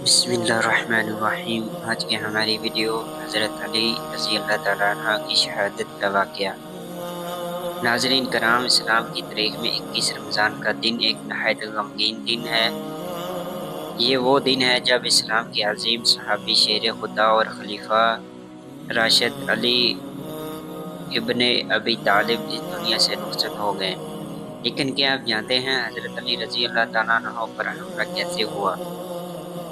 بسم اللہ الرحمن الرحیم۔ آج کی ہماری ویڈیو حضرت علی رضی اللہ تعالیٰ عنہ کی شہادت کا واقعہ۔ ناظرین کرام، اسلام کی تاریخ میں 21 رمضان کا دن ایک نہایت غمگین دن ہے۔ یہ وہ دن ہے جب اسلام کے عظیم صحابی، شیر خدا اور خلیفہ راشد علی ابن ابی طالب اس دنیا سے رخصت ہو گئے۔ لیکن کیا آپ جانتے ہیں حضرت علی رضی اللہ تعالیٰ عنہ پر حملہ کیسے ہوا،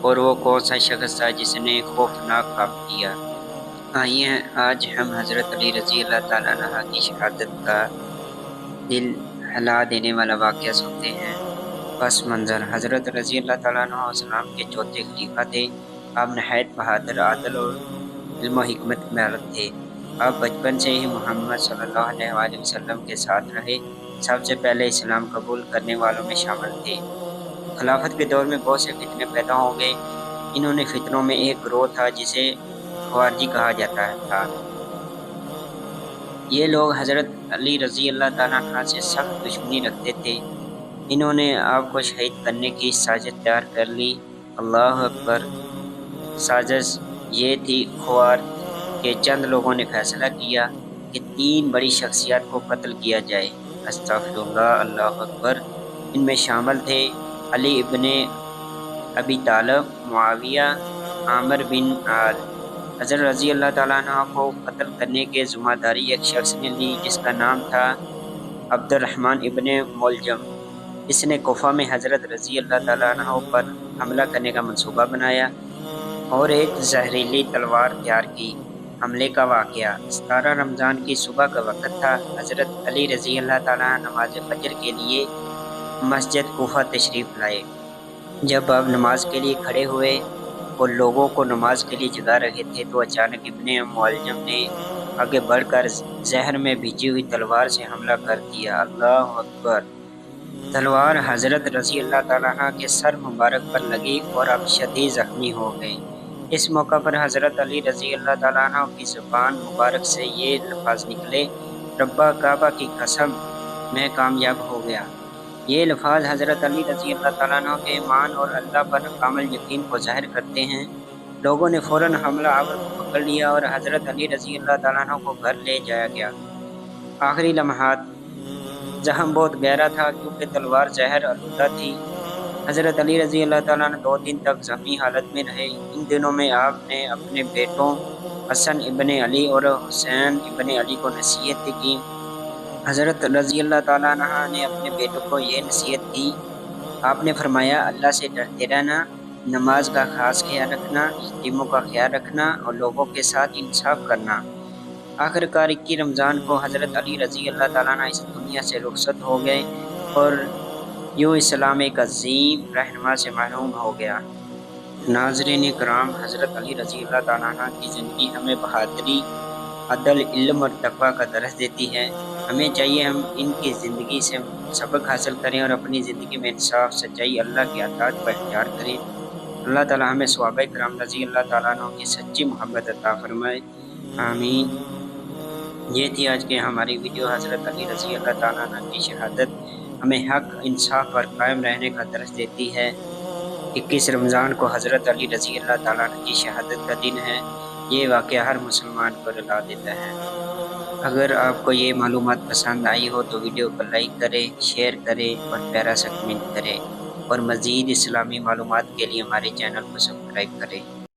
اور وہ کون سا شخص تھا جس نے خوفناک کام کیا؟ آئیے آج ہم حضرت علی رضی اللہ تعالیٰ عنہ کی شہادت کا دل ہلا دینے والا واقعہ سنتے ہیں۔ پس منظر: حضرت رضی اللہ تعالیٰ عنہ اسلام کے چوتھے خلیفہ تھے۔ آپ نہایت بہادر، عادل اور علم و حکمت مالک تھے۔ آپ بچپن سے ہی محمد صلی اللہ علیہ وآلہ وسلم کے ساتھ رہے، سب سے پہلے اسلام قبول کرنے والوں میں شامل تھے۔ خلافت کے دور میں بہت سے فتنے پیدا ہو گئے۔ انہوں نے فتنوں میں ایک گروہ تھا جسے خوارجی کہا جاتا تھا۔ یہ لوگ حضرت علی رضی اللہ تعالیٰ عنہ سے سخت دشمنی رکھتے تھے۔ انہوں نے آپ کو شہید کرنے کی سازش تیار کر لی۔ اللہ اکبر! سازش یہ تھی، خوارج کے چند لوگوں نے فیصلہ کیا کہ 3 بڑی شخصیات کو قتل کیا جائے۔ استغفر اللہ، اللہ اکبر! ان میں شامل تھے علی ابن ابی طالب، معاویہ، عامر بن عاد۔ حضرت رضی اللہ تعالیٰ عنہ کو قتل کرنے کی ذمہ داری ایک شخص نے لی جس کا نام تھا عبد الرحمن ابن ملجم۔ اس نے کوفہ میں حضرت رضی اللہ تعالیٰ عنہ پر حملہ کرنے کا منصوبہ بنایا اور ایک زہریلی تلوار تیار کی۔ حملے کا واقعہ: 17 رمضان کی صبح کا وقت تھا۔ حضرت علی رضی اللہ تعالیٰ عنہ نماز فجر کے لیے مسجد کوفہ تشریف لائے۔ جب آپ نماز کے لیے کھڑے ہوئے اور لوگوں کو نماز کے لیے جگا رہے تھے تو اچانک ابن ملجم نے آگے بڑھ کر زہر میں بھیجی ہوئی تلوار سے حملہ کر دیا۔ اللہ اکبر! تلوار حضرت رضی اللہ تعالیٰ عنہ کے سر مبارک پر لگی اور آپ شدید زخمی ہو گئے۔ اس موقع پر حضرت علی رضی اللہ تعالیٰ عنہ کی زبان مبارک سے یہ الفاظ نکلے: ربہ کعبہ کی قسم، میں کامیاب ہو گیا۔ یہ الفاظ حضرت علی رضی اللہ تعالیٰ عنہ کے ایمان اور اللہ پر کامل یقین کو ظاہر کرتے ہیں۔ لوگوں نے فوراً حملہ آور کو پکڑ لیا اور حضرت علی رضی اللہ تعالیٰ عنہ کو گھر لے جایا گیا۔ آخری لمحات: زخم بہت گہرا تھا کیونکہ تلوار زہر آلودہ تھی۔ حضرت علی رضی اللہ تعالیٰ عنہ 2 دن تک زخمی حالت میں رہے۔ ان دنوں میں آپ نے اپنے بیٹوں حسن ابن علی اور حسین ابن علی کو نصیحت کی۔ حضرت رضی اللہ تعالیٰ عنہ نے اپنے بیٹوں کو یہ نصیحت کی۔ آپ نے فرمایا: اللہ سے ڈرتے رہنا، نماز کا خاص خیال رکھنا، یتیموں کا خیال رکھنا اور لوگوں کے ساتھ انصاف کرنا۔ آخرکار 21 رمضان کو حضرت علی رضی اللہ تعالیٰ عنہ اس دنیا سے رخصت ہو گئے اور یوں اسلام ایک عظیم رہنما سے محروم ہو گیا۔ ناظرین کرام، حضرت علی رضی اللہ تعالیٰ عنہ کی زندگی ہمیں بہادری، عدل، علم اور تقویٰ کا درس دیتی ہے۔ ہمیں چاہیے ہم ان کی زندگی سے سبق حاصل کریں اور اپنی زندگی میں انصاف، سچائی، اللہ کی اطاعت پر اختیار کریں۔ اللہ تعالیٰ ہمیں صحابہ کرام رضی اللہ تعالیٰ عنہ کی سچی محبت عطا فرمائے، آمین۔ یہ تھی آج کی ہماری ویڈیو۔ حضرت علی رضی اللہ تعالیٰ عنہ کی شہادت ہمیں حق، انصاف پر قائم رہنے کا درس دیتی ہے۔ 21 رمضان کو حضرت علی رضی اللہ تعالیٰ عنہ کی شہادت کا دن ہے۔ یہ واقعہ ہر مسلمان کو رلا دیتا ہے۔ اگر آپ کو یہ معلومات پسند آئی ہو تو ویڈیو کو لائک کریں، شیئر کریں اور پیارا سا کمنٹ کریں، اور مزید اسلامی معلومات کے لیے ہمارے چینل کو سبسکرائب کریں۔